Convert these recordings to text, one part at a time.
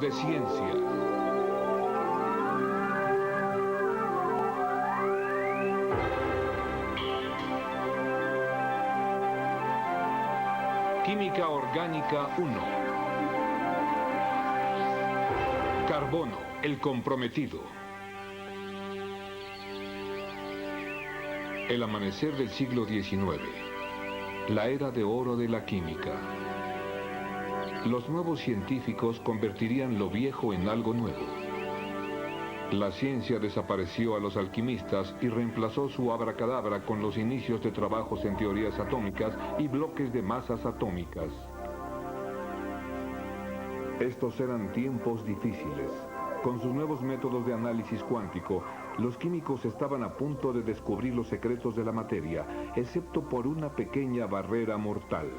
De ciencia. Química orgánica 1. Carbono, el comprometido. El amanecer del siglo XIX. La era de oro de la química. Los nuevos científicos convertirían lo viejo en algo nuevo. La ciencia desapareció a los alquimistas y reemplazó su abracadabra con los inicios de trabajos en teorías atómicas y bloques de masas atómicas. Estos eran tiempos difíciles. Con sus nuevos métodos de análisis cuántico, los químicos estaban a punto de descubrir los secretos de la materia, excepto por una pequeña barrera mortal.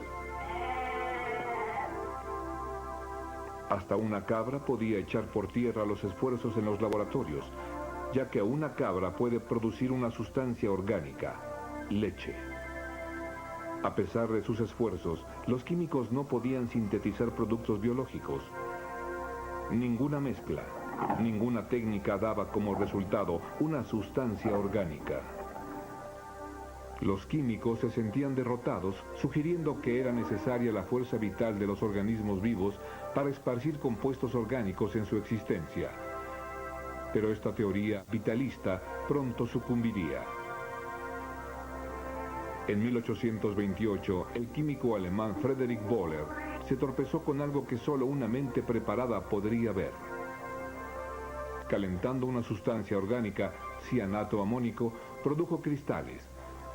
Hasta una cabra podía echar por tierra los esfuerzos en los laboratorios, ya que una cabra puede producir una sustancia orgánica, leche. A pesar de sus esfuerzos, los químicos no podían sintetizar productos biológicos. Ninguna mezcla, ninguna técnica daba como resultado una sustancia orgánica. Los químicos se sentían derrotados, sugiriendo que era necesaria la fuerza vital de los organismos vivos para esparcir compuestos orgánicos en su existencia. Pero esta teoría vitalista pronto sucumbiría. En 1828, el químico alemán Friedrich Wöhler se tropezó con algo que solo una mente preparada podría ver. Calentando una sustancia orgánica, cianato amónico, produjo cristales,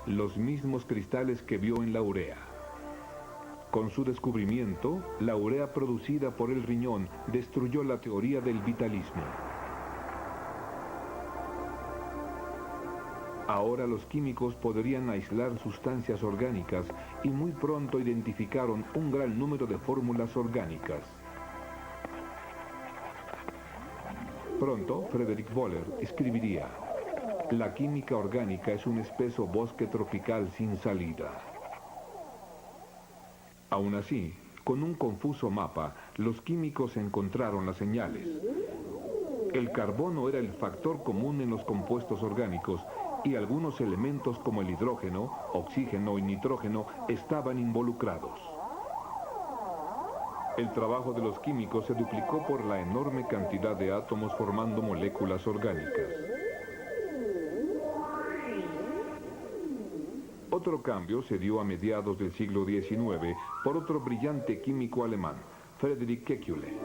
los mismos cristales que vio en la urea. Con su descubrimiento, la urea producida por el riñón destruyó la teoría del vitalismo. Ahora los químicos podrían aislar sustancias orgánicas y muy pronto identificaron un gran número de fórmulas orgánicas. Pronto, Friedrich Wöhler escribiría: "La química orgánica es un espeso bosque tropical sin salida". Aún así, con un confuso mapa, los químicos encontraron las señales. El carbono era el factor común en los compuestos orgánicos y algunos elementos como el hidrógeno, oxígeno y nitrógeno estaban involucrados. El trabajo de los químicos se duplicó por la enorme cantidad de átomos formando moléculas orgánicas. Otro cambio se dio a mediados del siglo XIX por otro brillante químico alemán, Friedrich Kekulé.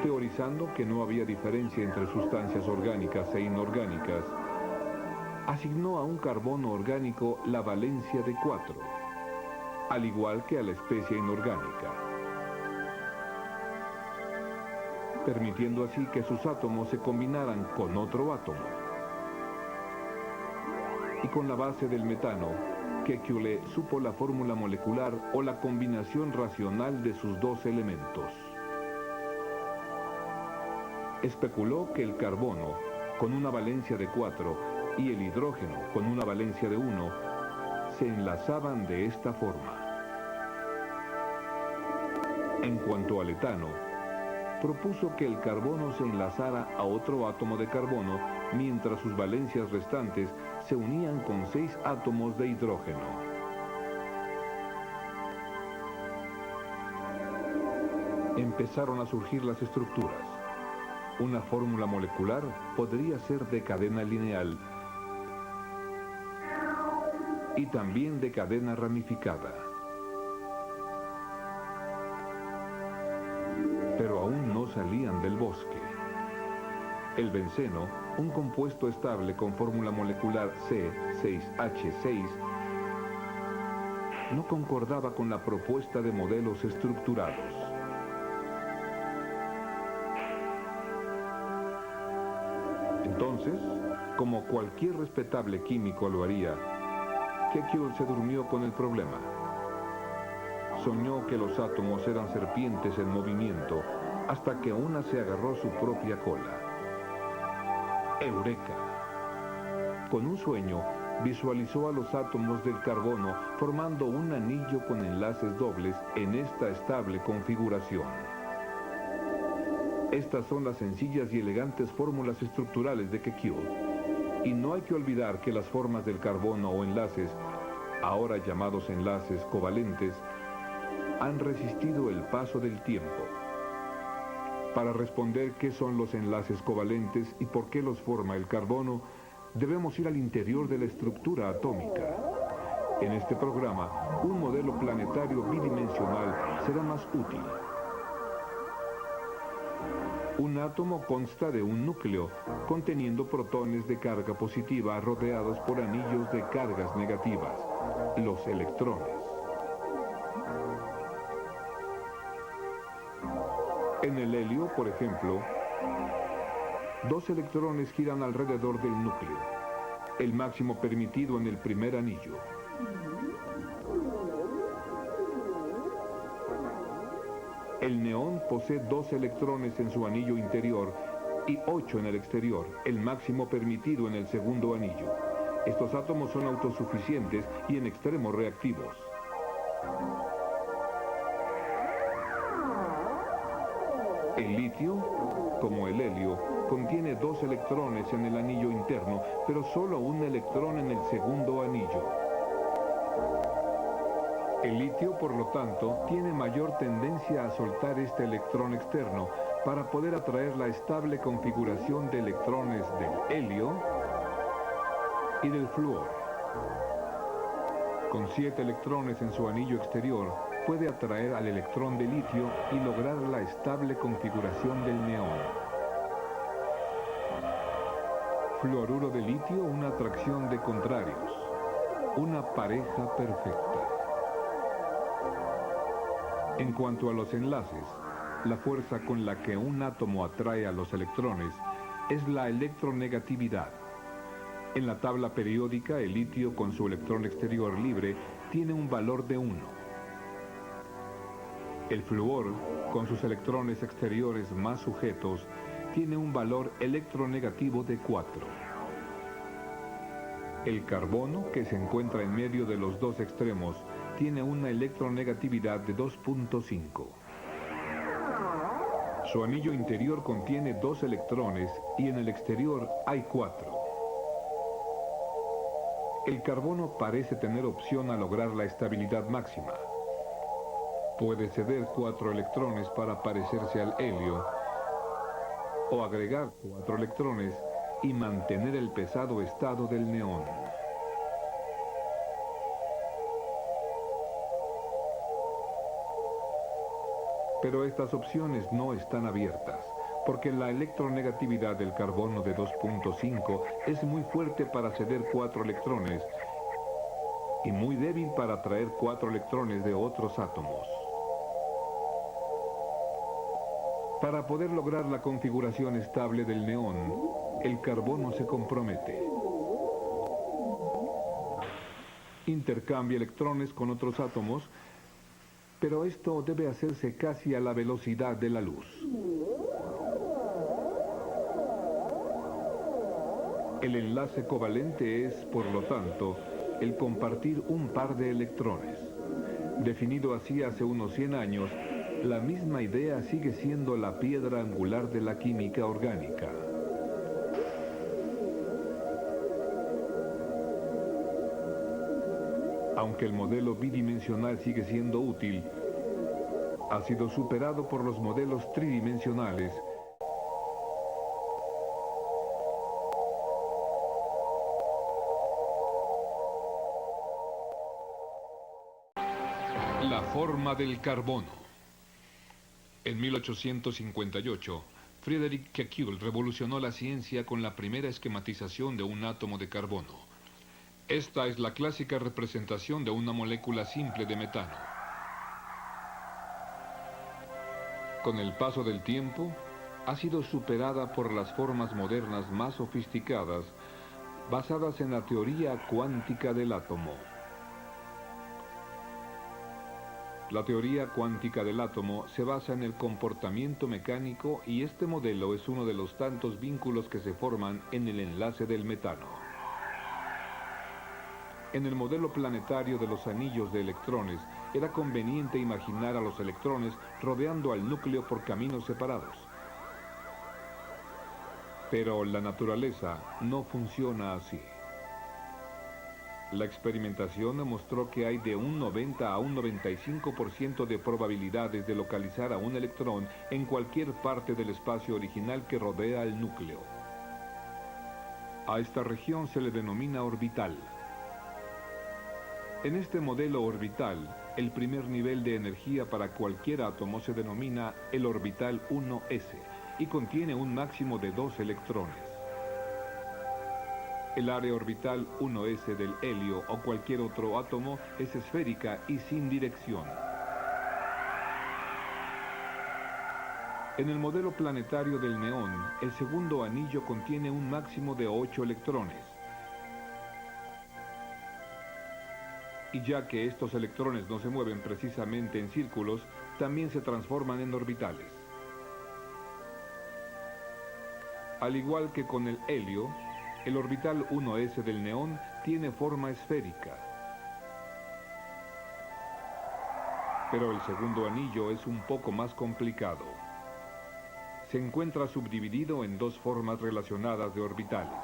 Teorizando que no había diferencia entre sustancias orgánicas e inorgánicas, asignó a un carbono orgánico la valencia de 4, al igual que a la especie inorgánica, permitiendo así que sus átomos se combinaran con otro átomo. Y con la base del metano, Kekulé supo la fórmula molecular o la combinación racional de sus dos elementos. Especuló que el carbono, con una valencia de 4, y el hidrógeno, con una valencia de 1, se enlazaban de esta forma. En cuanto al etano, propuso que el carbono se enlazara a otro átomo de carbono, mientras sus valencias restantes se unían con 6 átomos de hidrógeno. Empezaron a surgir las estructuras. Una fórmula molecular podría ser de cadena lineal y también de cadena ramificada. Pero aún no salían del bosque. El benceno, un compuesto estable con fórmula molecular C6H6, no concordaba con la propuesta de modelos estructurados. Entonces, como cualquier respetable químico lo haría, Kekulé se durmió con el problema. Soñó que los átomos eran serpientes en movimiento, hasta que una se agarró su propia cola. ¡Eureka! Con un sueño, visualizó a los átomos del carbono formando un anillo con enlaces dobles en esta estable configuración. Estas son las sencillas y elegantes fórmulas estructurales de Kekulé. Y no hay que olvidar que las formas del carbono o enlaces, ahora llamados enlaces covalentes, han resistido el paso del tiempo. Para responder qué son los enlaces covalentes y por qué los forma el carbono, debemos ir al interior de la estructura atómica. En este programa, un modelo planetario bidimensional será más útil. Un átomo consta de un núcleo conteniendo protones de carga positiva rodeados por anillos de cargas negativas, los electrones. En el helio, por ejemplo, 2 electrones giran alrededor del núcleo, el máximo permitido en el primer anillo. El neón posee 2 electrones en su anillo interior y 8 en el exterior, el máximo permitido en el segundo anillo. Estos átomos son autosuficientes y en extremo reactivos. El litio, como el helio, contiene 2 electrones en el anillo interno, pero solo un electrón en el segundo anillo. El litio, por lo tanto, tiene mayor tendencia a soltar este electrón externo para poder atraer la estable configuración de electrones del helio y del flúor. Con 7 electrones en su anillo exterior, puede atraer al electrón de litio y lograr la estable configuración del neón. Fluoruro de litio, una atracción de contrarios, una pareja perfecta. En cuanto a los enlaces, la fuerza con la que un átomo atrae a los electrones es la electronegatividad. En la tabla periódica, el litio con su electrón exterior libre tiene un valor de 1. El flúor, con sus electrones exteriores más sujetos, tiene un valor electronegativo de 4. El carbono, que se encuentra en medio de los 2 extremos, tiene una electronegatividad de 2.5. Su anillo interior contiene 2 electrones y en el exterior hay 4. El carbono parece tener opción a lograr la estabilidad máxima. Puede ceder 4 electrones para parecerse al helio o agregar 4 electrones y mantener el pesado estado del neón. Pero estas opciones no están abiertas, porque la electronegatividad del carbono de 2.5 es muy fuerte para ceder 4 electrones y muy débil para atraer 4 electrones de otros átomos. Para poder lograr la configuración estable del neón, el carbono se compromete. Intercambia electrones con otros átomos, pero esto debe hacerse casi a la velocidad de la luz. El enlace covalente es, por lo tanto, el compartir un par de electrones. Definido así hace unos 100 años, la misma idea sigue siendo la piedra angular de la química orgánica. Aunque el modelo bidimensional sigue siendo útil, ha sido superado por los modelos tridimensionales. La forma del carbono. En 1858, Frédéric Kekulé revolucionó la ciencia con la primera esquematización de un átomo de carbono. Esta es la clásica representación de una molécula simple de metano. Con el paso del tiempo, ha sido superada por las formas modernas más sofisticadas, basadas en la teoría cuántica del átomo. La teoría cuántica del átomo se basa en el comportamiento mecánico y este modelo es uno de los tantos vínculos que se forman en el enlace del metano. En el modelo planetario de los anillos de electrones, era conveniente imaginar a los electrones rodeando al núcleo por caminos separados. Pero la naturaleza no funciona así. La experimentación demostró que hay de un 90 a un 95% de probabilidades de localizar a un electrón en cualquier parte del espacio original que rodea el núcleo. A esta región se le denomina orbital. En este modelo orbital, el primer nivel de energía para cualquier átomo se denomina el orbital 1s y contiene un máximo de 2 electrones. El área orbital 1s del helio o cualquier otro átomo es esférica y sin dirección. En el modelo planetario del neón, el segundo anillo contiene un máximo de 8 electrones. Y ya que estos electrones no se mueven precisamente en círculos, también se transforman en orbitales. Al igual que con el helio, el orbital 1s del neón tiene forma esférica. Pero el segundo anillo es un poco más complicado. Se encuentra subdividido en dos formas relacionadas de orbitales.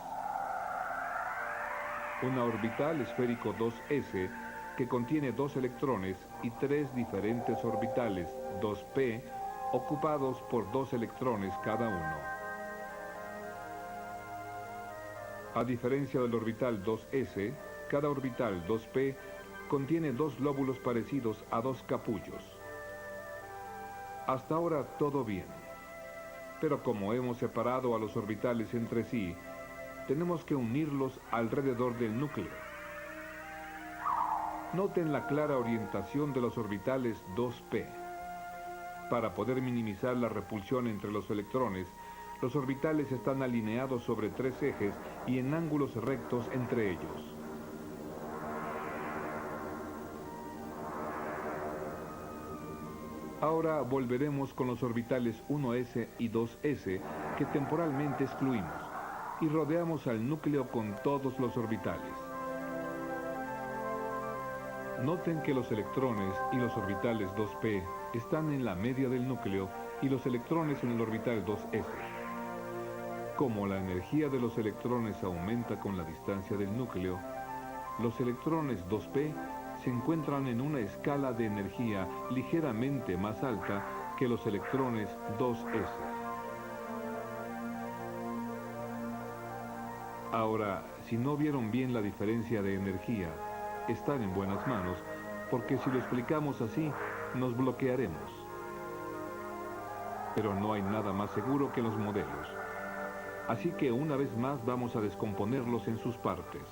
Una orbital esférico 2s que contiene 2 electrones y 3 diferentes orbitales 2p ocupados por 2 electrones cada uno. A diferencia del orbital 2s, cada orbital 2p contiene 2 lóbulos parecidos a 2 capullos. Hasta ahora todo bien, pero como hemos separado a los orbitales entre sí, tenemos que unirlos alrededor del núcleo. Noten la clara orientación de los orbitales 2p. Para poder minimizar la repulsión entre los electrones, los orbitales están alineados sobre 3 ejes y en ángulos rectos entre ellos. Ahora volveremos con los orbitales 1s y 2s que temporalmente excluimos y rodeamos al núcleo con todos los orbitales. Noten que los electrones y los orbitales 2p están en la media del núcleo y los electrones en el orbital 2s. Como la energía de los electrones aumenta con la distancia del núcleo, los electrones 2p se encuentran en una escala de energía ligeramente más alta que los electrones 2s. Ahora, si no vieron bien la diferencia de energía, están en buenas manos, porque si lo explicamos así, nos bloquearemos. Pero no hay nada más seguro que los modelos. Así que una vez más vamos a descomponerlos en sus partes.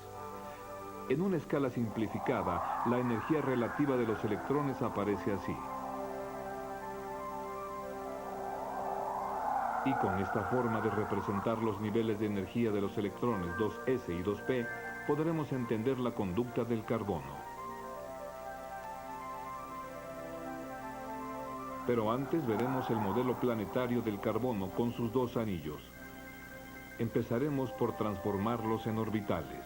En una escala simplificada, la energía relativa de los electrones aparece así. Y con esta forma de representar los niveles de energía de los electrones 2s y 2p, podremos entender la conducta del carbono. Pero antes veremos el modelo planetario del carbono con sus 2 anillos. Empezaremos por transformarlos en orbitales.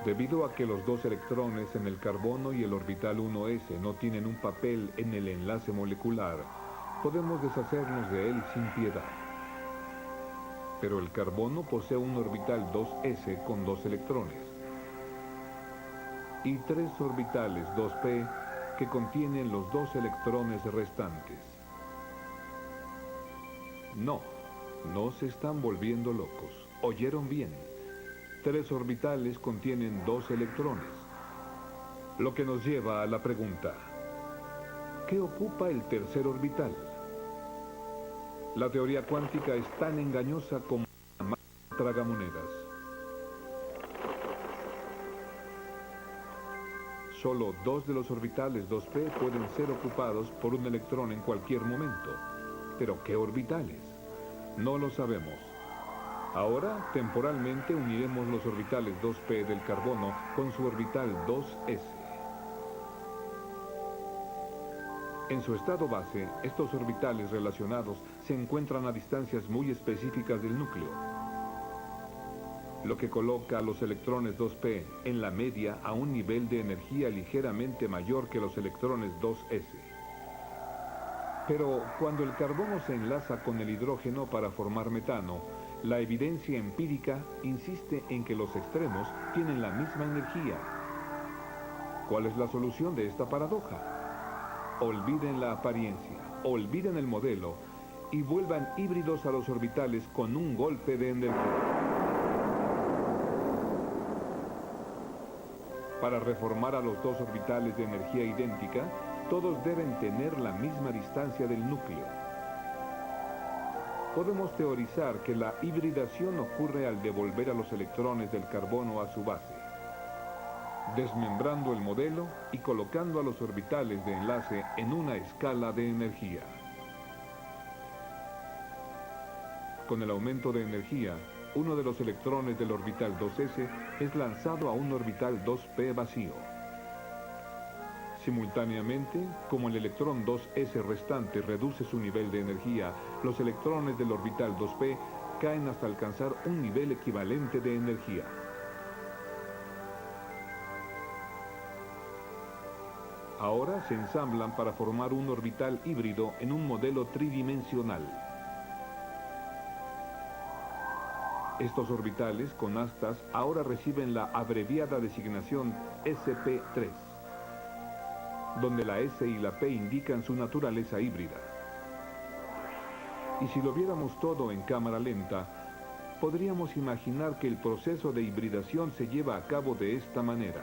Debido a que los 2 electrones en el carbono y el orbital 1s no tienen un papel en el enlace molecular, podemos deshacernos de él sin piedad. Pero el carbono posee un orbital 2s con 2 electrones y 3 orbitales 2p que contienen los 2 electrones restantes. No se están volviendo locos. ¿Oyeron bien? 3 orbitales contienen 2 electrones. Lo que nos lleva a la pregunta: ¿qué ocupa el tercer orbital? La teoría cuántica es tan engañosa como una tragamonedas. Solo 2 de los orbitales 2p pueden ser ocupados por un electrón en cualquier momento. ¿Pero qué orbitales? No lo sabemos. Ahora, temporalmente, uniremos los orbitales 2p del carbono con su orbital 2s. En su estado base, estos orbitales relacionados se encuentran a distancias muy específicas del núcleo, lo que coloca a los electrones 2p en la media a un nivel de energía ligeramente mayor que los electrones 2s. Pero cuando el carbono se enlaza con el hidrógeno para formar metano, la evidencia empírica insiste en que los extremos tienen la misma energía. ¿Cuál es la solución de esta paradoja? Olviden la apariencia, olviden el modelo y vuelvan híbridos a los orbitales con un golpe de energía. Para reformar a los dos orbitales de energía idéntica, todos deben tener la misma distancia del núcleo. Podemos teorizar que la hibridación ocurre al devolver a los electrones del carbono a su base, desmembrando el modelo y colocando a los orbitales de enlace en una escala de energía. Con el aumento de energía, uno de los electrones del orbital 2s es lanzado a un orbital 2p vacío. Simultáneamente, como el electrón 2s restante reduce su nivel de energía, los electrones del orbital 2p caen hasta alcanzar un nivel equivalente de energía. Ahora se ensamblan para formar un orbital híbrido en un modelo tridimensional. Estos orbitales con astas ahora reciben la abreviada designación sp3, donde la S y la P indican su naturaleza híbrida. Y si lo viéramos todo en cámara lenta, podríamos imaginar que el proceso de hibridación se lleva a cabo de esta manera.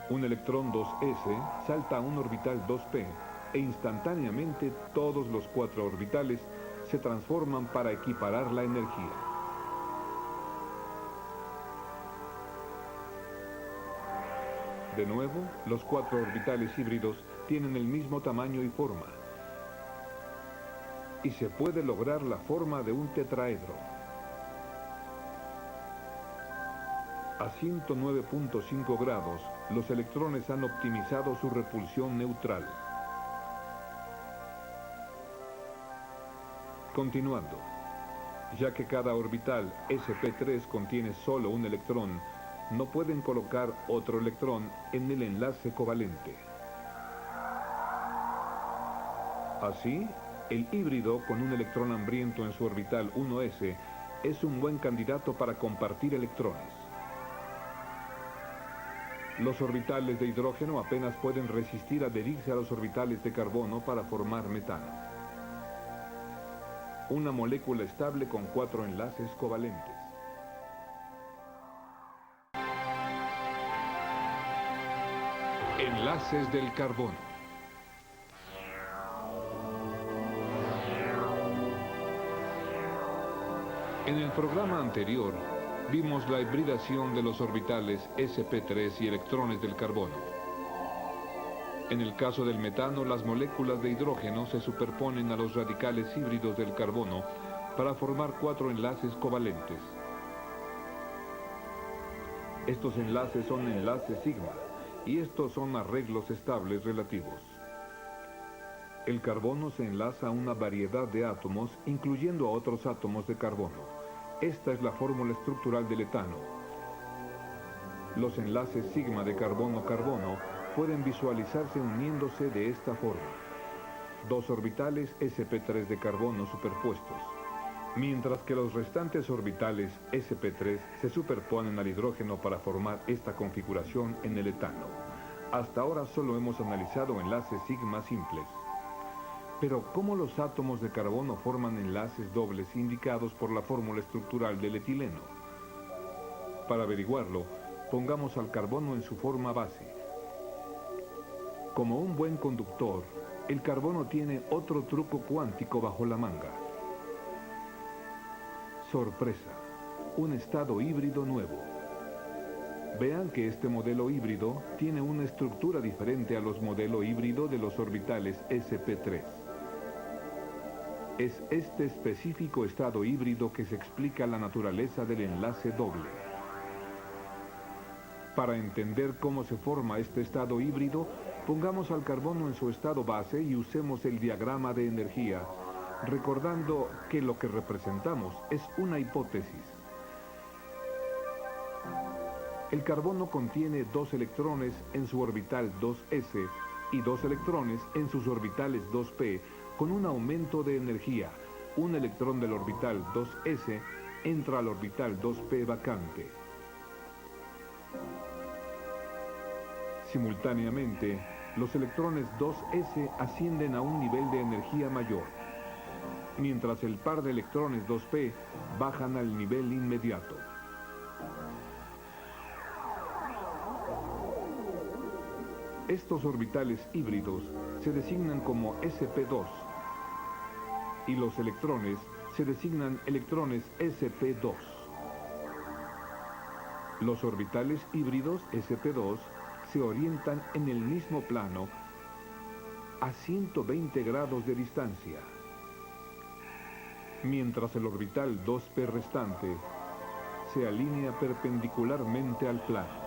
Un electrón 2s salta a un orbital 2p e instantáneamente todos los cuatro orbitales se transforman para equiparar la energía. De nuevo, los cuatro orbitales híbridos tienen el mismo tamaño y forma. Y se puede lograr la forma de un tetraedro. A 109.5 grados, los electrones han optimizado su repulsión neutral. Continuando, ya que cada orbital sp3 contiene solo un electrón, no pueden colocar otro electrón en el enlace covalente. Así, el híbrido con un electrón hambriento en su orbital 1s es un buen candidato para compartir electrones. Los orbitales de hidrógeno apenas pueden resistir adherirse a los orbitales de carbono para formar metano. Una molécula estable con 4 enlaces covalentes. Enlaces del carbono. En el programa anterior, vimos la hibridación de los orbitales sp3 y electrones del carbono. En el caso del metano, las moléculas de hidrógeno se superponen a los radicales híbridos del carbono para formar 4 enlaces covalentes. Estos enlaces son enlaces sigma, y estos son arreglos estables relativos. El carbono se enlaza a una variedad de átomos, incluyendo a otros átomos de carbono. Esta es la fórmula estructural del etano. Los enlaces sigma de carbono-carbono pueden visualizarse uniéndose de esta forma. 2 orbitales sp3 de carbono superpuestos, mientras que los restantes orbitales sp3 se superponen al hidrógeno para formar esta configuración en el etano. Hasta ahora solo hemos analizado enlaces sigma simples. Pero, ¿cómo los átomos de carbono forman enlaces dobles indicados por la fórmula estructural del etileno? Para averiguarlo, pongamos al carbono en su forma base. Como un buen conductor, el carbono tiene otro truco cuántico bajo la manga. Sorpresa, un estado híbrido nuevo. Vean que este modelo híbrido tiene una estructura diferente a los modelos híbridos de los orbitales sp3. Es este específico estado híbrido que se explica la naturaleza del enlace doble. Para entender cómo se forma este estado híbrido, pongamos al carbono en su estado base y usemos el diagrama de energía, recordando que lo que representamos es una hipótesis. El carbono contiene 2 electrones en su orbital 2s y 2 electrones en sus orbitales 2p con un aumento de energía. Un electrón del orbital 2s entra al orbital 2p vacante. Simultáneamente, los electrones 2s ascienden a un nivel de energía mayor, mientras el par de electrones 2p bajan al nivel inmediato. Estos orbitales híbridos se designan como sp2 y los electrones se designan electrones sp2. Los orbitales híbridos sp2 se orientan en el mismo plano a 120 grados de distancia, mientras el orbital 2p restante se alinea perpendicularmente al plano.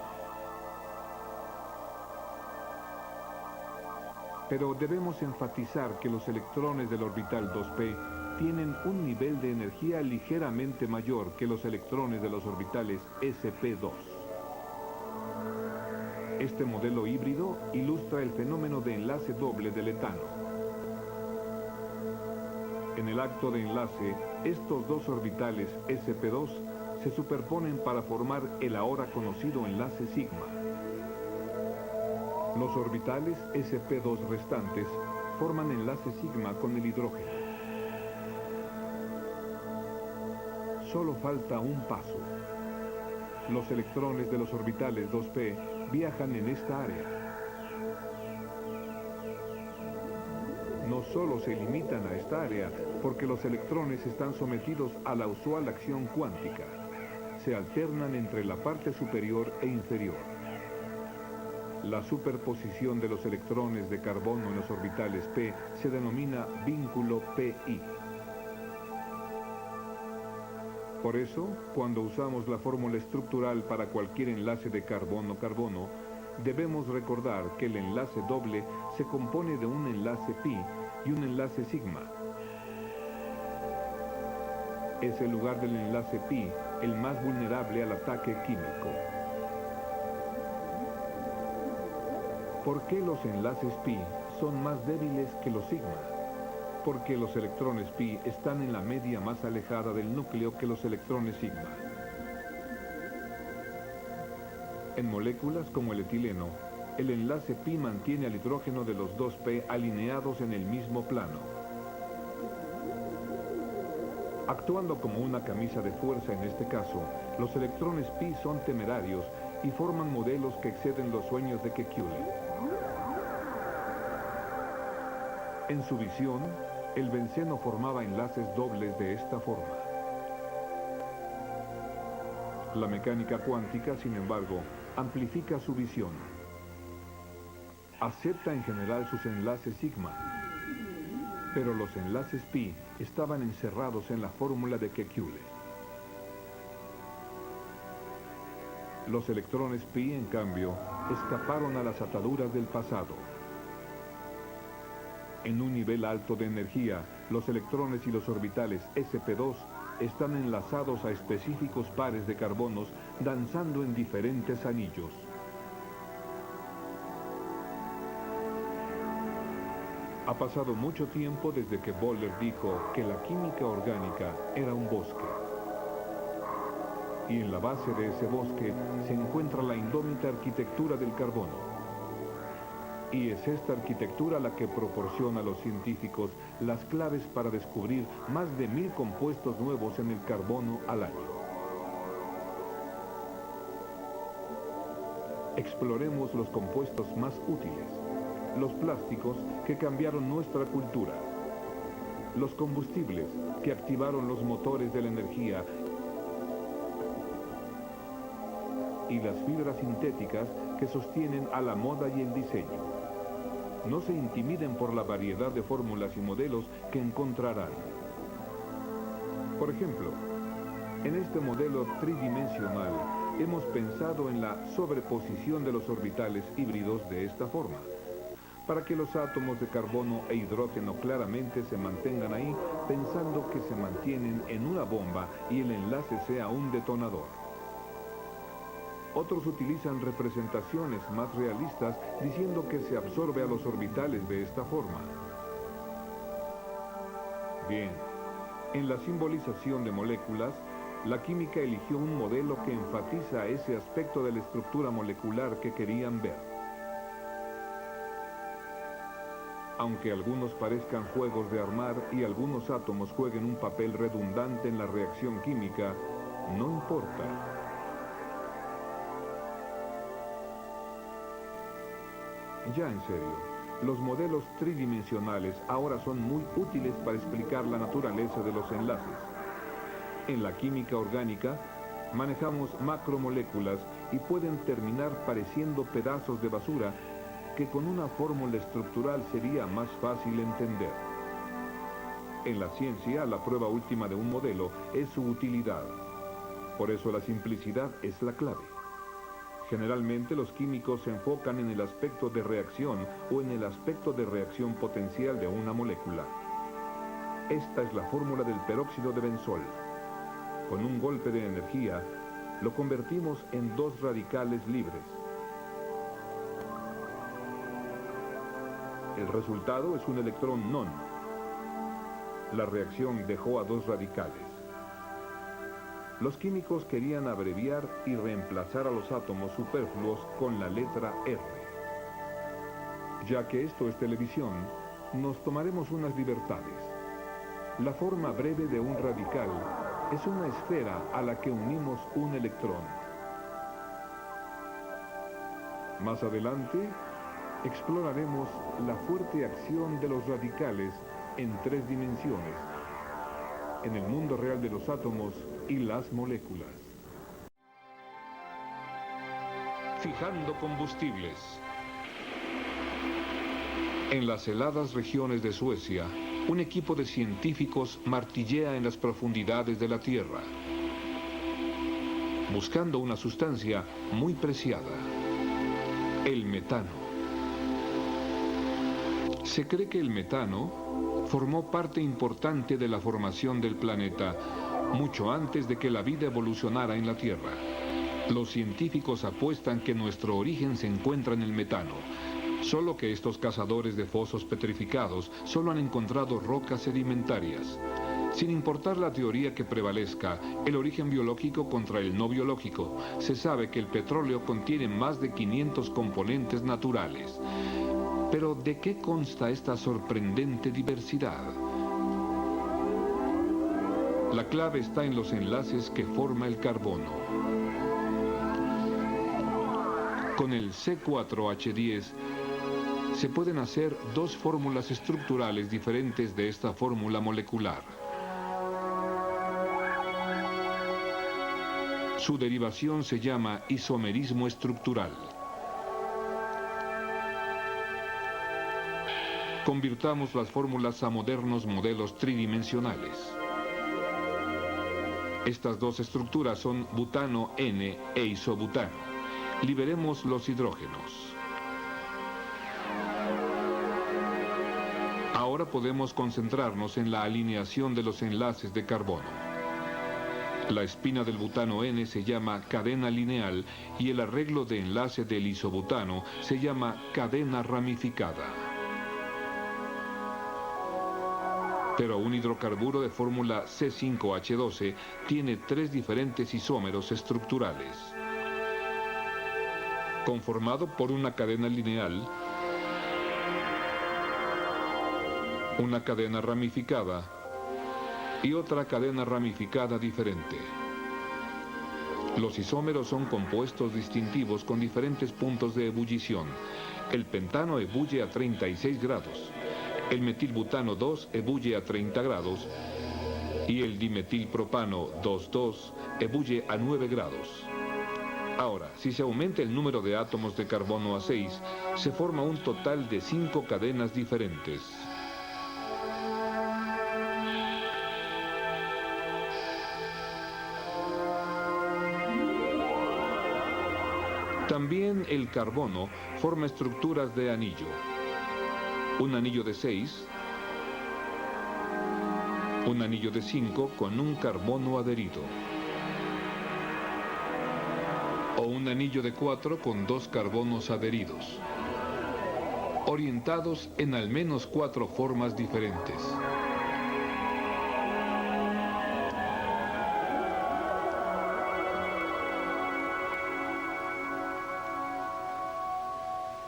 Pero debemos enfatizar que los electrones del orbital 2p tienen un nivel de energía ligeramente mayor que los electrones de los orbitales sp2. Este modelo híbrido ilustra el fenómeno de enlace doble del etano. En el acto de enlace, estos dos orbitales sp2 se superponen para formar el ahora conocido enlace sigma. Los orbitales sp2 restantes forman enlace sigma con el hidrógeno. Solo falta un paso. Los electrones de los orbitales 2p viajan en esta área. No solo se limitan a esta área, porque los electrones están sometidos a la usual acción cuántica. Se alternan entre la parte superior e inferior. La superposición de los electrones de carbono en los orbitales p se denomina vínculo pi. Por eso, cuando usamos la fórmula estructural para cualquier enlace de carbono-carbono, debemos recordar que el enlace doble se compone de un enlace pi y un enlace sigma. Es el lugar del enlace pi el más vulnerable al ataque químico. ¿Por qué los enlaces pi son más débiles que los sigma? Porque los electrones pi están en la media más alejada del núcleo que los electrones sigma. En moléculas como el etileno, el enlace pi mantiene al hidrógeno de los 2p alineados en el mismo plano. Actuando como una camisa de fuerza en este caso, los electrones pi son temerarios y forman modelos que exceden los sueños de Kekulé. En su visión, el benceno formaba enlaces dobles de esta forma. La mecánica cuántica, sin embargo, amplifica su visión. Acepta en general sus enlaces sigma, pero los enlaces pi estaban encerrados en la fórmula de Kekulé. Los electrones pi, en cambio, escaparon a las ataduras del pasado. En un nivel alto de energía, los electrones y los orbitales sp2 están enlazados a específicos pares de carbonos danzando en diferentes anillos. Ha pasado mucho tiempo desde que Boller dijo que la química orgánica era un bosque. Y en la base de ese bosque se encuentra la indómita arquitectura del carbono. Y es esta arquitectura la que proporciona a los científicos las claves para descubrir más de 1000 compuestos nuevos en el carbono al año. Exploremos los compuestos más útiles, los plásticos que cambiaron nuestra cultura, los combustibles que activaron los motores de la energía y las fibras sintéticas que sostienen a la moda y el diseño. No se intimiden por la variedad de fórmulas y modelos que encontrarán. Por ejemplo, en este modelo tridimensional hemos pensado en la sobreposición de los orbitales híbridos de esta forma, para que los átomos de carbono e hidrógeno claramente se mantengan ahí, pensando que se mantienen en una bomba y el enlace sea un detonador. Otros utilizan representaciones más realistas diciendo que se absorbe a los orbitales de esta forma. Bien, en la simbolización de moléculas, la química eligió un modelo que enfatiza ese aspecto de la estructura molecular que querían ver. Aunque algunos parezcan juegos de armar y algunos átomos jueguen un papel redundante en la reacción química, no importa. Ya en serio, los modelos tridimensionales ahora son muy útiles para explicar la naturaleza de los enlaces. En la química orgánica, manejamos macromoléculas y pueden terminar pareciendo pedazos de basura que con una fórmula estructural sería más fácil entender. En la ciencia, la prueba última de un modelo es su utilidad. Por eso la simplicidad es la clave. Generalmente los químicos se enfocan en el aspecto de reacción o en el aspecto de reacción potencial de una molécula. Esta es la fórmula del peróxido de benzol. Con un golpe de energía, lo convertimos en dos radicales libres. El resultado es un electrón non. La reacción dejó a dos radicales. Los químicos querían abreviar y reemplazar a los átomos superfluos con la letra R. Ya que esto es televisión, nos tomaremos unas libertades. La forma breve de un radical es una esfera a la que unimos un electrón. Más adelante, exploraremos la fuerte acción de los radicales en 3 dimensiones, en el mundo real de los átomos y las moléculas. Fijando combustibles. En las heladas regiones de Suecia, un equipo de científicos martillea en las profundidades de la Tierra, buscando una sustancia muy preciada, el metano. Se cree que el metano formó parte importante de la formación del planeta mucho antes de que la vida evolucionara en la Tierra. Los científicos apuestan que nuestro origen se encuentra en el metano, solo que estos cazadores de fosos petrificados solo han encontrado rocas sedimentarias. Sin importar la teoría que prevalezca, el origen biológico contra el no biológico, se sabe que el petróleo contiene más de 500 componentes naturales. Pero ¿de qué consta esta sorprendente diversidad? La clave está en los enlaces que forma el carbono. Con el C4H10 se pueden hacer dos fórmulas estructurales diferentes de esta fórmula molecular. Su derivación se llama isomerismo estructural. Convirtamos las fórmulas a modernos modelos tridimensionales. Estas dos estructuras son butano N e isobutano. Liberemos los hidrógenos. Ahora podemos concentrarnos en la alineación de los enlaces de carbono. La espina del butano N se llama cadena lineal y el arreglo de enlace del isobutano se llama cadena ramificada. Pero un hidrocarburo de fórmula C5H12 tiene 3 diferentes isómeros estructurales. Conformado por una cadena lineal, una cadena ramificada y otra cadena ramificada diferente. Los isómeros son compuestos distintivos con diferentes puntos de ebullición. El pentano ebulle a 36 grados, el metilbutano 2 ebulle a 30 grados y el dimetilpropano 2,2 ebulle a 9 grados. Ahora, si se aumenta el número de átomos de carbono a 6, se forma un total de 5 cadenas diferentes. También el carbono forma estructuras de anillo. Un anillo de 6, un anillo de 5 con un carbono adherido. O un anillo de 4 con 2 carbonos adheridos, orientados en al menos 4 formas diferentes.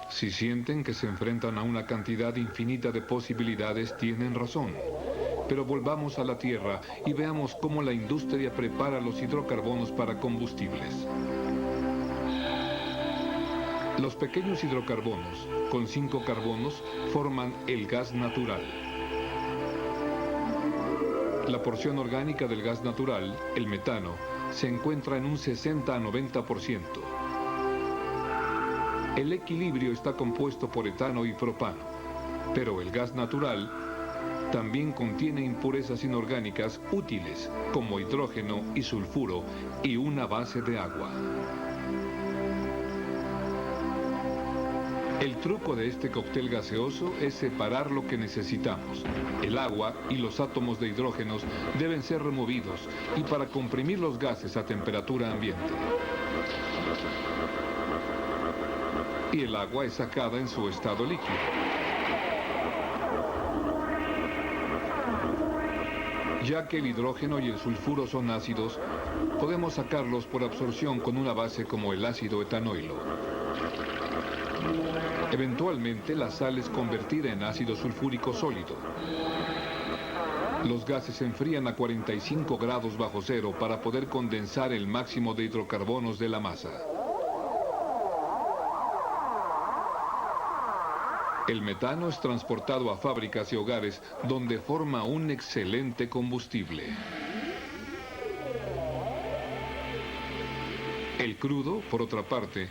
Si sienten que se enfrentan a una cantidad infinita de posibilidades, tienen razón. Pero volvamos a la Tierra y veamos cómo la industria prepara los hidrocarbonos para combustibles. Los pequeños hidrocarbonos, con 5 carbonos, forman el gas natural. La porción orgánica del gas natural, el metano, se encuentra en un 60 a 90%. El equilibrio está compuesto por etano y propano, pero el gas natural también contiene impurezas inorgánicas útiles como hidrógeno y sulfuro y una base de agua. El truco de este cóctel gaseoso es separar lo que necesitamos. El agua y los átomos de hidrógenos deben ser removidos y para comprimir los gases a temperatura ambiente. Y el agua es sacada en su estado líquido. Ya que el hidrógeno y el sulfuro son ácidos, podemos sacarlos por absorción con una base como el ácido etanoilo. Eventualmente la sal es convertida en ácido sulfúrico sólido. Los gases se enfrían a 45 grados bajo cero para poder condensar el máximo de hidrocarbonos de la masa. El metano es transportado a fábricas y hogares donde forma un excelente combustible. El crudo, por otra parte,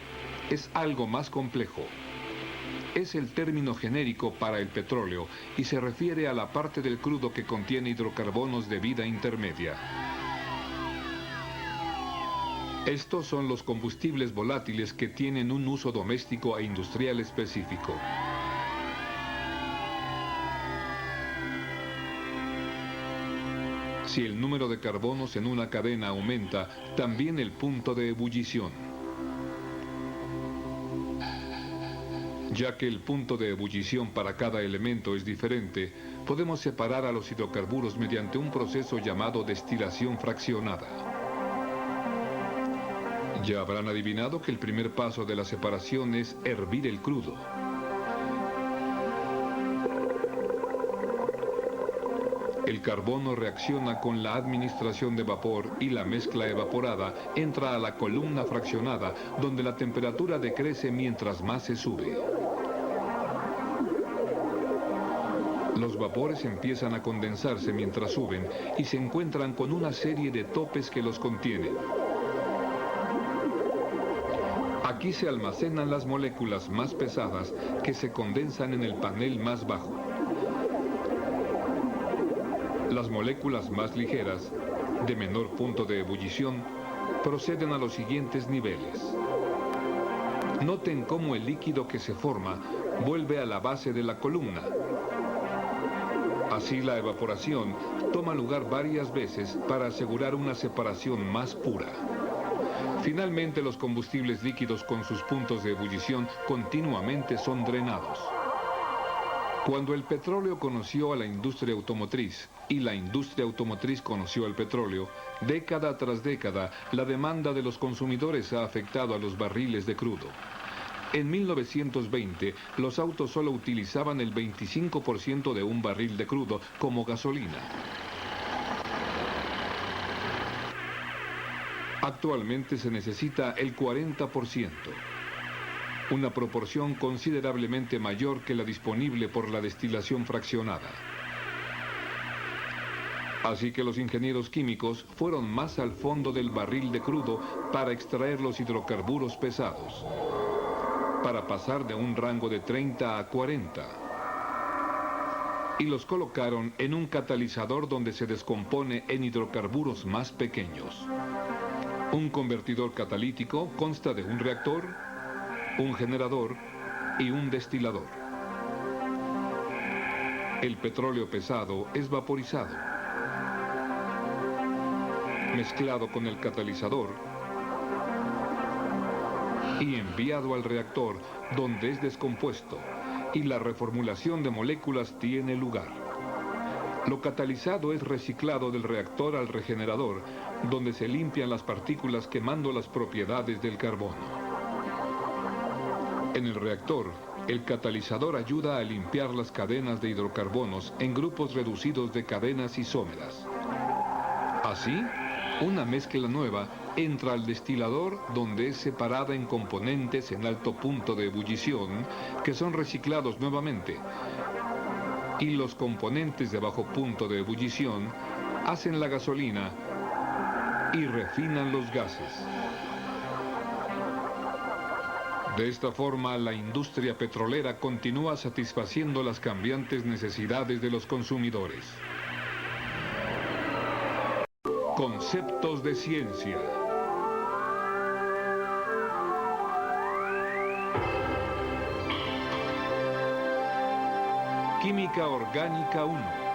es algo más complejo. Es el término genérico para el petróleo y se refiere a la parte del crudo que contiene hidrocarbonos de vida intermedia. Estos son los combustibles volátiles que tienen un uso doméstico e industrial específico. Si el número de carbonos en una cadena aumenta, también el punto de ebullición. Ya que el punto de ebullición para cada elemento es diferente, podemos separar a los hidrocarburos mediante un proceso llamado destilación fraccionada. Ya habrán adivinado que el primer paso de la separación es hervir el crudo. El carbono reacciona con la administración de vapor y la mezcla evaporada entra a la columna fraccionada, donde la temperatura decrece mientras más se sube. Los vapores empiezan a condensarse mientras suben y se encuentran con una serie de topes que los contienen. Aquí se almacenan las moléculas más pesadas que se condensan en el panel más bajo. Las moléculas más ligeras, de menor punto de ebullición, proceden a los siguientes niveles. Noten cómo el líquido que se forma vuelve a la base de la columna. Así la evaporación toma lugar varias veces para asegurar una separación más pura. Finalmente, los combustibles líquidos con sus puntos de ebullición continuamente son drenados. Cuando el petróleo conoció a la industria automotriz y la industria automotriz conoció al petróleo, década tras década, la demanda de los consumidores ha afectado a los barriles de crudo. En 1920, los autos solo utilizaban el 25% de un barril de crudo como gasolina. Actualmente se necesita el 40%. Una proporción considerablemente mayor que la disponible por la destilación fraccionada. Así que los ingenieros químicos fueron más al fondo del barril de crudo para extraer los hidrocarburos pesados, para pasar de un rango de 30 a 40. Y los colocaron en un catalizador donde se descompone en hidrocarburos más pequeños. Un convertidor catalítico consta de un reactor, un generador y un destilador. El petróleo pesado es vaporizado, mezclado con el catalizador y enviado al reactor, donde es descompuesto, y la reformulación de moléculas tiene lugar. Lo catalizado es reciclado del reactor al regenerador, donde se limpian las partículas quemando las propiedades del carbono. En el reactor, el catalizador ayuda a limpiar las cadenas de hidrocarbonos en grupos reducidos de cadenas isómeras. Así, una mezcla nueva entra al destilador, donde es separada en componentes en alto punto de ebullición que son reciclados nuevamente, y los componentes de bajo punto de ebullición hacen la gasolina y refinan los gases. De esta forma, la industria petrolera continúa satisfaciendo las cambiantes necesidades de los consumidores. Conceptos de ciencia. Química orgánica 1.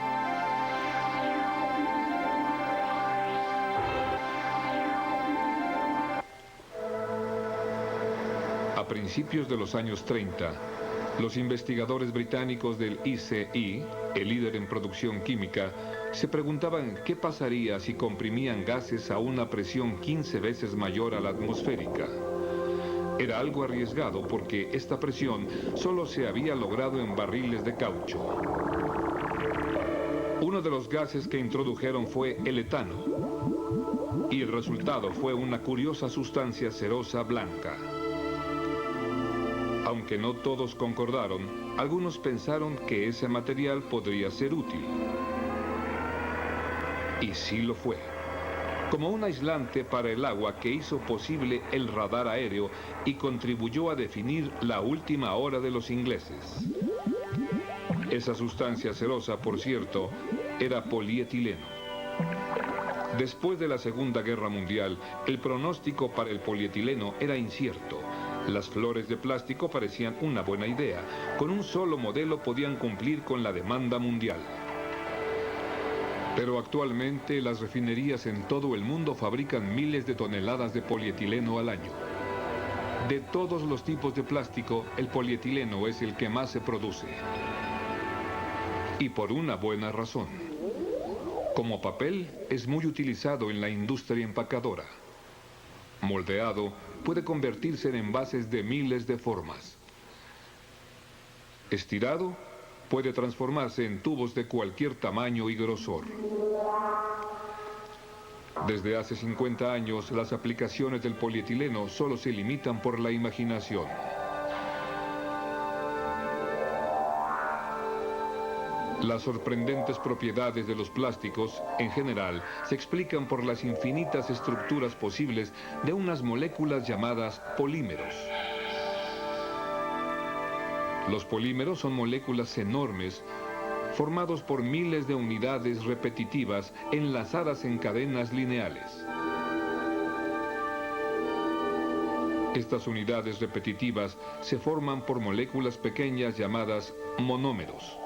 A principios de los años 30, los investigadores británicos del ICI, el líder en producción química, se preguntaban qué pasaría si comprimían gases a una presión 15 veces mayor a la atmosférica. Era algo arriesgado porque esta presión solo se había logrado en barriles de caucho. Uno de los gases que introdujeron fue el etano, y el resultado fue una curiosa sustancia cerosa blanca. Aunque no todos concordaron, algunos pensaron que ese material podría ser útil. Y sí lo fue. Como un aislante para el agua que hizo posible el radar aéreo y contribuyó a definir la última hora de los ingleses. Esa sustancia cerosa, por cierto, era polietileno. Después de la Segunda Guerra Mundial, el pronóstico para el polietileno era incierto. Las flores de plástico parecían una buena idea. Con un solo modelo podían cumplir con la demanda mundial. Pero actualmente las refinerías en todo el mundo fabrican miles de toneladas de polietileno al año. De todos los tipos de plástico, el polietileno es el que más se produce. Y por una buena razón. Como papel, es muy utilizado en la industria empacadora. Moldeado, puede convertirse en envases de miles de formas. Estirado, puede transformarse en tubos de cualquier tamaño y grosor. Desde hace 50 años, las aplicaciones del polietileno solo se limitan por la imaginación. Las sorprendentes propiedades de los plásticos, en general, se explican por las infinitas estructuras posibles de unas moléculas llamadas polímeros. Los polímeros son moléculas enormes, formados por miles de unidades repetitivas enlazadas en cadenas lineales. Estas unidades repetitivas se forman por moléculas pequeñas llamadas monómeros.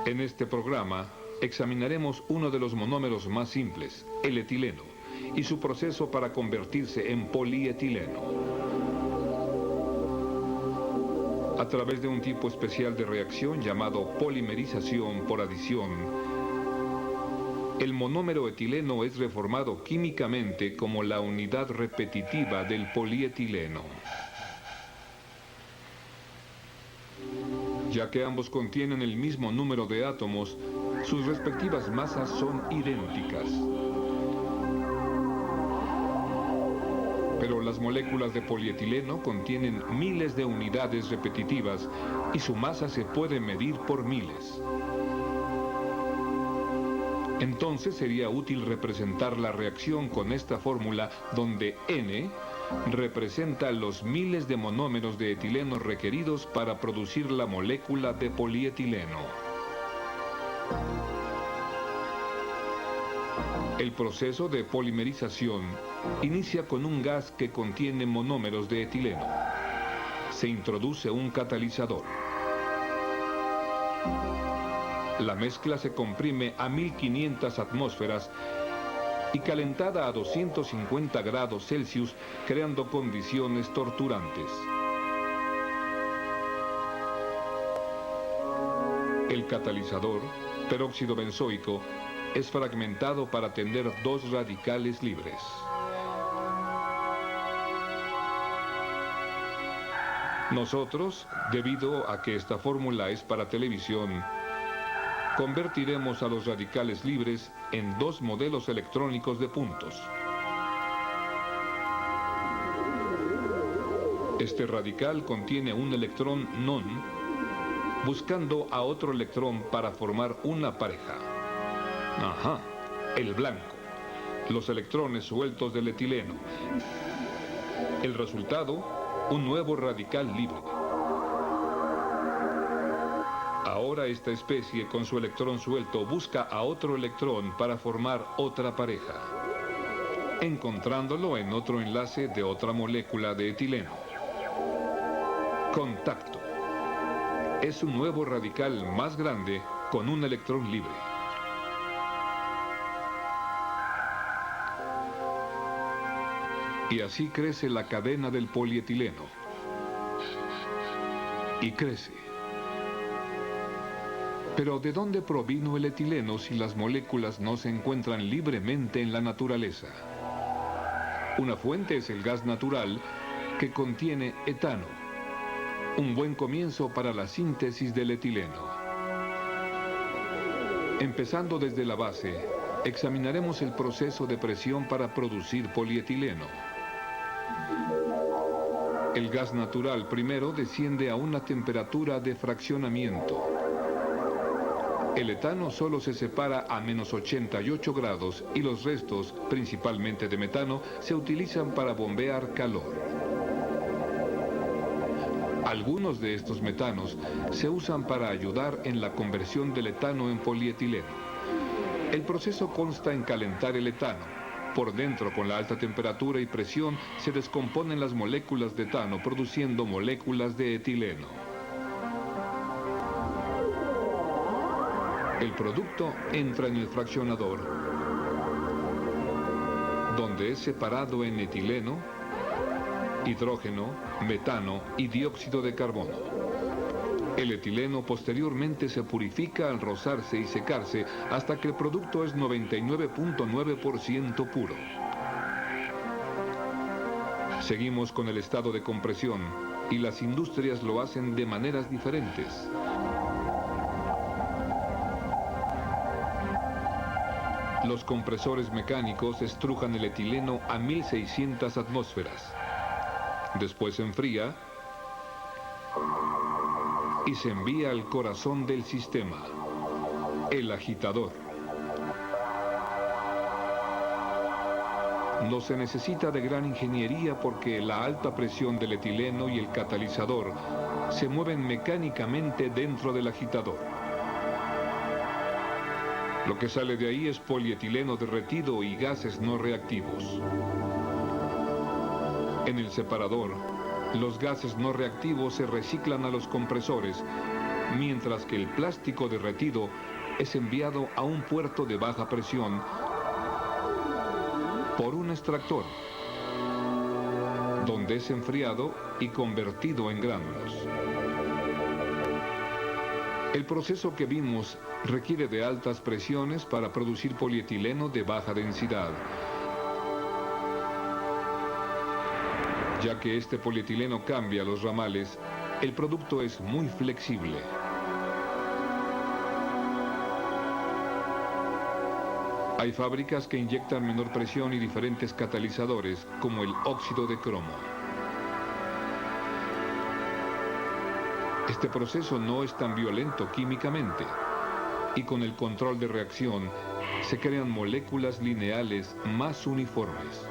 En este programa examinaremos uno de los monómeros más simples, el etileno, y su proceso para convertirse en polietileno. A través de un tipo especial de reacción llamado polimerización por adición, el monómero etileno es reformado químicamente como la unidad repetitiva del polietileno. Ya que ambos contienen el mismo número de átomos, sus respectivas masas son idénticas. Pero las moléculas de polietileno contienen miles de unidades repetitivas y su masa se puede medir por miles. Entonces sería útil representar la reacción con esta fórmula donde N representa los miles de monómeros de etileno requeridos para producir la molécula de polietileno. El proceso de polimerización inicia con un gas que contiene monómeros de etileno. Se introduce un catalizador. La mezcla se comprime a 1500 atmósferas y calentada a 250 grados Celsius, creando condiciones torturantes. El catalizador, peróxido benzoico, es fragmentado para tener dos radicales libres. Nosotros, debido a que esta fórmula es para televisión, convertiremos a los radicales libres en dos modelos electrónicos de puntos. Este radical contiene un electrón non, buscando a otro electrón para formar una pareja. Ajá, el blanco. Los electrones sueltos del etileno. El resultado, un nuevo radical libre. Ahora esta especie con su electrón suelto busca a otro electrón para formar otra pareja, encontrándolo en otro enlace de otra molécula de etileno. Contacto. Es un nuevo radical más grande con un electrón libre. Y así crece la cadena del polietileno. Y crece. Pero ¿de dónde provino el etileno si las moléculas no se encuentran libremente en la naturaleza? Una fuente es el gas natural que contiene etano, un buen comienzo para la síntesis del etileno. Empezando desde la base, examinaremos el proceso de presión para producir polietileno. El gas natural primero desciende a una temperatura de fraccionamiento. El etano solo se separa a menos 88 grados y los restos, principalmente de metano, se utilizan para bombear calor. Algunos de estos metanos se usan para ayudar en la conversión del etano en polietileno. El proceso consta en calentar el etano. Por dentro, con la alta temperatura y presión, se descomponen las moléculas de etano, produciendo moléculas de etileno. El producto entra en el fraccionador, donde es separado en etileno, hidrógeno, metano y dióxido de carbono. El etileno posteriormente se purifica al rozarse y secarse hasta que el producto es 99.9% puro. Seguimos con el estado de compresión y las industrias lo hacen de maneras diferentes. Los compresores mecánicos estrujan el etileno a 1600 atmósferas. Después se enfría y se envía al corazón del sistema, el agitador. No se necesita de gran ingeniería porque la alta presión del etileno y el catalizador se mueven mecánicamente dentro del agitador. Lo que sale de ahí es polietileno derretido y gases no reactivos. En el separador, los gases no reactivos se reciclan a los compresores, mientras que el plástico derretido es enviado a un puerto de baja presión por un extractor, donde es enfriado y convertido en gránulos. El proceso que vimos requiere de altas presiones para producir polietileno de baja densidad, ya que este polietileno cambia los ramales, el producto es muy flexible. Hay fábricas que inyectan menor presión y diferentes catalizadores, como el óxido de cromo. Este proceso no es tan violento químicamente, y con el control de reacción se crean moléculas lineales más uniformes.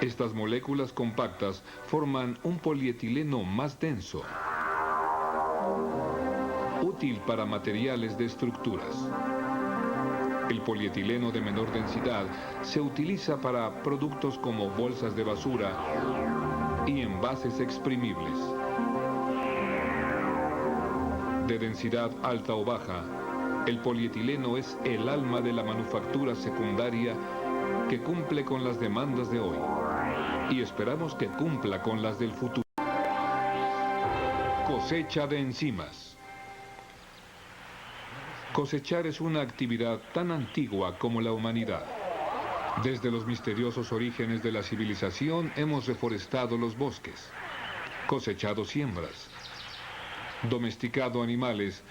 Estas moléculas compactas forman un polietileno más denso, útil para materiales de estructuras. El polietileno de menor densidad se utiliza para productos como bolsas de basura y envases exprimibles. De densidad alta o baja, El polietileno es el alma de la manufactura secundaria que cumple con las demandas de hoy y esperamos que cumpla con las del futuro. Cosecha de enzimas. Cosechar es una actividad tan antigua como la humanidad. Desde los misteriosos orígenes de la civilización hemos reforestado los bosques, cosechado siembras, domesticado animales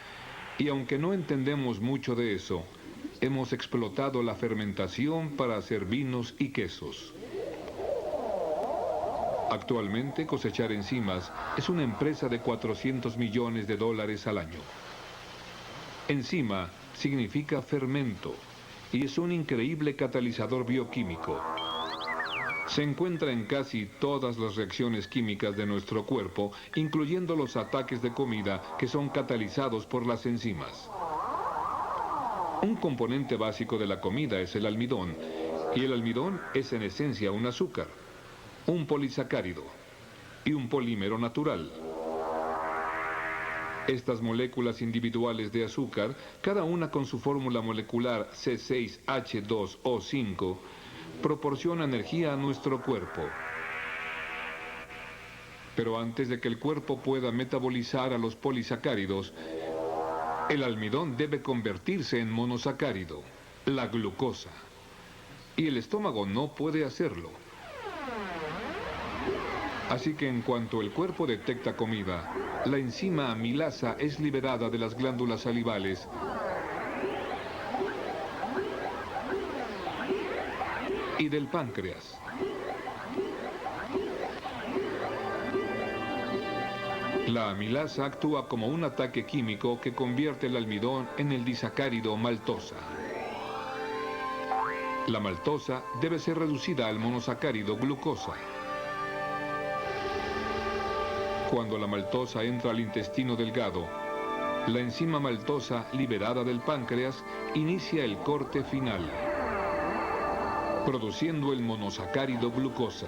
y aunque no entendemos mucho de eso, hemos explotado la fermentación para hacer vinos y quesos. Actualmente cosechar enzimas es una empresa de $400 millones al año. Enzima significa fermento y es un increíble catalizador bioquímico. Se encuentra en casi todas las reacciones químicas de nuestro cuerpo, incluyendo los ataques de comida que son catalizados por las enzimas. Un componente básico de la comida es el almidón, y el almidón es en esencia un azúcar, un polisacárido y un polímero natural. Estas moléculas individuales de azúcar, cada una con su fórmula molecular C6H2O5, proporciona energía a nuestro cuerpo. Pero antes de que el cuerpo pueda metabolizar a los polisacáridos, el almidón debe convertirse en monosacárido, la glucosa. Y el estómago no puede hacerlo. Así que en cuanto el cuerpo detecta comida, la enzima amilasa es liberada de las glándulas salivales y del páncreas. La amilasa actúa como un ataque químico que convierte el almidón en el disacárido maltosa. La maltosa debe ser reducida al monosacárido glucosa. Cuando la maltosa entra al intestino delgado, la enzima maltosa liberada del páncreas inicia el corte final, produciendo el monosacárido glucosa.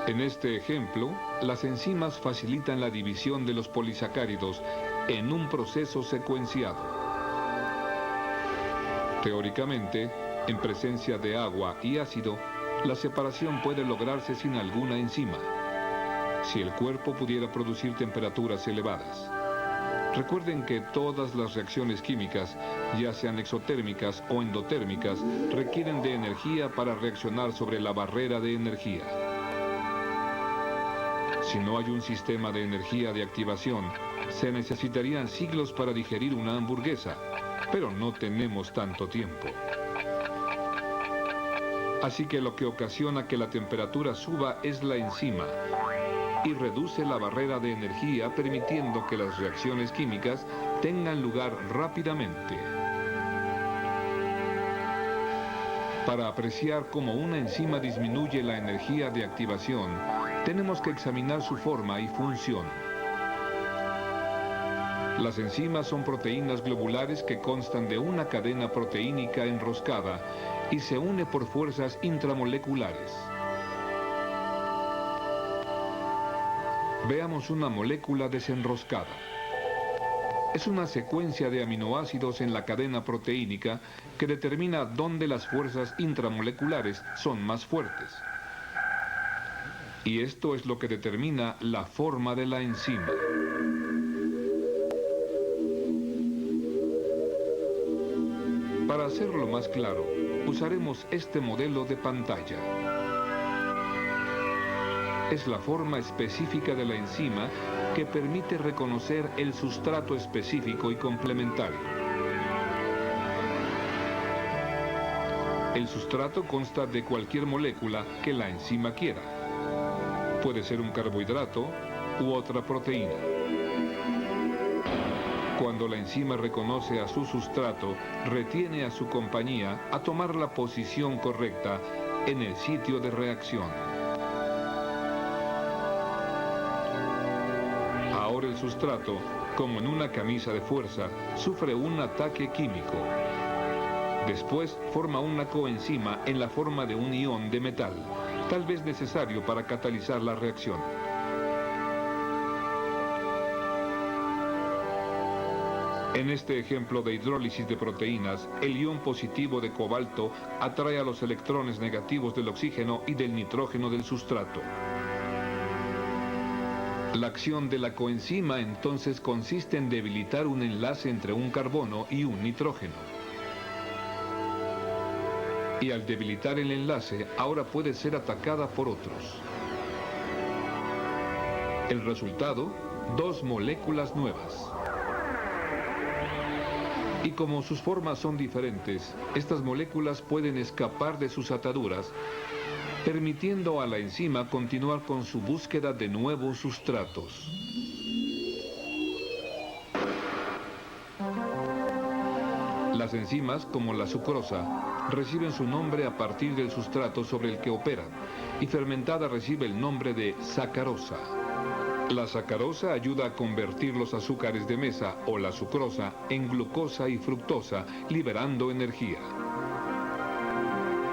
En este ejemplo, las enzimas facilitan la división de los polisacáridos en un proceso secuenciado. Teóricamente, en presencia de agua y ácido, la separación puede lograrse sin alguna enzima, si el cuerpo pudiera producir temperaturas elevadas. Recuerden que todas las reacciones químicas, ya sean exotérmicas o endotérmicas, requieren de energía para reaccionar sobre la barrera de energía. Si no hay un sistema de energía de activación, se necesitarían siglos para digerir una hamburguesa, pero no tenemos tanto tiempo. Así que lo que ocasiona que la temperatura suba es la enzima, y reduce la barrera de energía permitiendo que las reacciones químicas tengan lugar rápidamente. Para apreciar cómo una enzima disminuye la energía de activación, tenemos que examinar su forma y función. Las enzimas son proteínas globulares que constan de una cadena proteínica enroscada y se une por fuerzas intramoleculares. Veamos una molécula desenroscada. Es una secuencia de aminoácidos en la cadena proteínica que determina dónde las fuerzas intramoleculares son más fuertes. Y esto es lo que determina la forma de la enzima. Para hacerlo más claro, usaremos este modelo de pantalla. Es la forma específica de la enzima que permite reconocer el sustrato específico y complementario. El sustrato consta de cualquier molécula que la enzima quiera. Puede ser un carbohidrato u otra proteína. Cuando la enzima reconoce a su sustrato, retiene a su compañía a tomar la posición correcta en el sitio de reacción. Ahora el sustrato, como en una camisa de fuerza, sufre un ataque químico. Después forma una coenzima en la forma de un ión de metal, tal vez necesario para catalizar la reacción. En este ejemplo de hidrólisis de proteínas, el ion positivo de cobalto atrae a los electrones negativos del oxígeno y del nitrógeno del sustrato. La acción de la coenzima entonces consiste en debilitar un enlace entre un carbono y un nitrógeno. Y al debilitar el enlace, ahora puede ser atacada por otros. El resultado, dos moléculas nuevas. Y como sus formas son diferentes, estas moléculas pueden escapar de sus ataduras, permitiendo a la enzima continuar con su búsqueda de nuevos sustratos. Las enzimas, como la sucrosa, reciben su nombre a partir del sustrato sobre el que operan, y fermentada recibe el nombre de sacarosa. La sacarosa ayuda a convertir los azúcares de mesa o la sucrosa en glucosa y fructosa, liberando energía.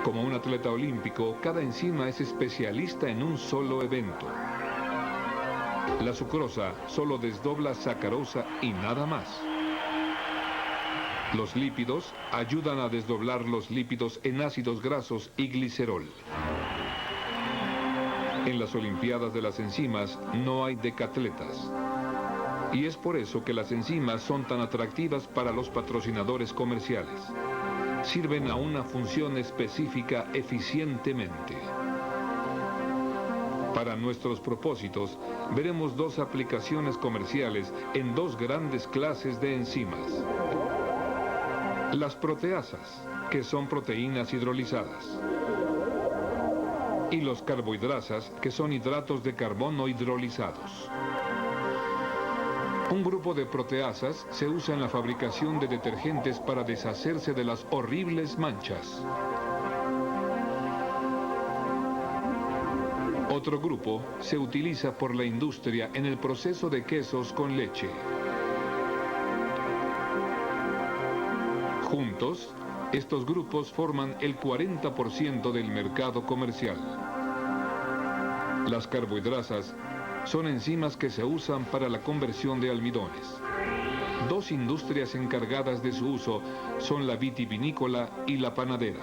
Como un atleta olímpico, cada enzima es especialista en un solo evento. La sucrosa solo desdobla sacarosa y nada más. Los lípidos ayudan a desdoblar los lípidos en ácidos grasos y glicerol. En las Olimpiadas de las enzimas no hay decatletas. Y es por eso que las enzimas son tan atractivas para los patrocinadores comerciales. Sirven a una función específica eficientemente. Para nuestros propósitos, veremos dos aplicaciones comerciales en dos grandes clases de enzimas. Las proteasas, que son proteínas hidrolizadas. Y los carbohidrasas, que son hidratos de carbono hidrolizados. Un grupo de proteasas se usa en la fabricación de detergentes para deshacerse de las horribles manchas. Otro grupo se utiliza por la industria en el proceso de quesos con leche. Juntos, estos grupos forman el 40% del mercado comercial. Las carbohidrasas son enzimas que se usan para la conversión de almidones. Dos industrias encargadas de su uso son la vitivinícola y la panadera.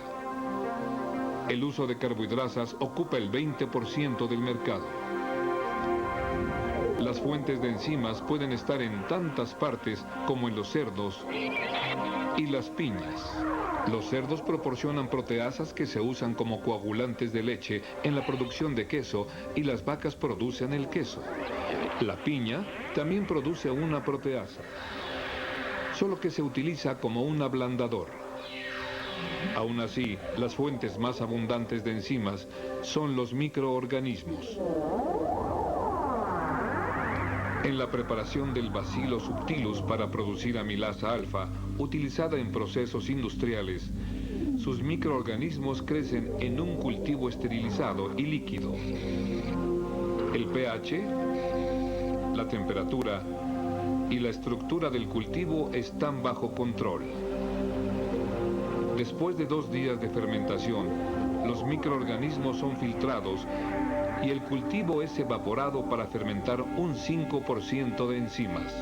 El uso de carbohidrasas ocupa el 20% del mercado. Las fuentes de enzimas pueden estar en tantas partes como en los cerdos y las piñas. Los cerdos proporcionan proteasas que se usan como coagulantes de leche en la producción de queso y las vacas producen el queso. La piña también produce una proteasa, solo que se utiliza como un ablandador. Aún así, las fuentes más abundantes de enzimas son los microorganismos. En la preparación del Bacillus subtilus para producir amilasa alfa, utilizada en procesos industriales, sus microorganismos crecen en un cultivo esterilizado y líquido. El pH, la temperatura y la estructura del cultivo están bajo control. Después de 2 días de fermentación, los microorganismos son filtrados y el cultivo es evaporado para fermentar un 5% de enzimas.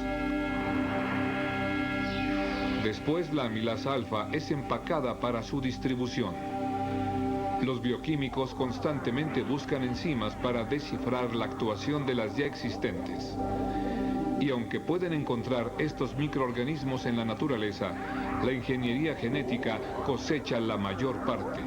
Después la amilasa alfa es empacada para su distribución. Los bioquímicos constantemente buscan enzimas para descifrar la actuación de las ya existentes. Y aunque pueden encontrar estos microorganismos en la naturaleza, la ingeniería genética cosecha la mayor parte.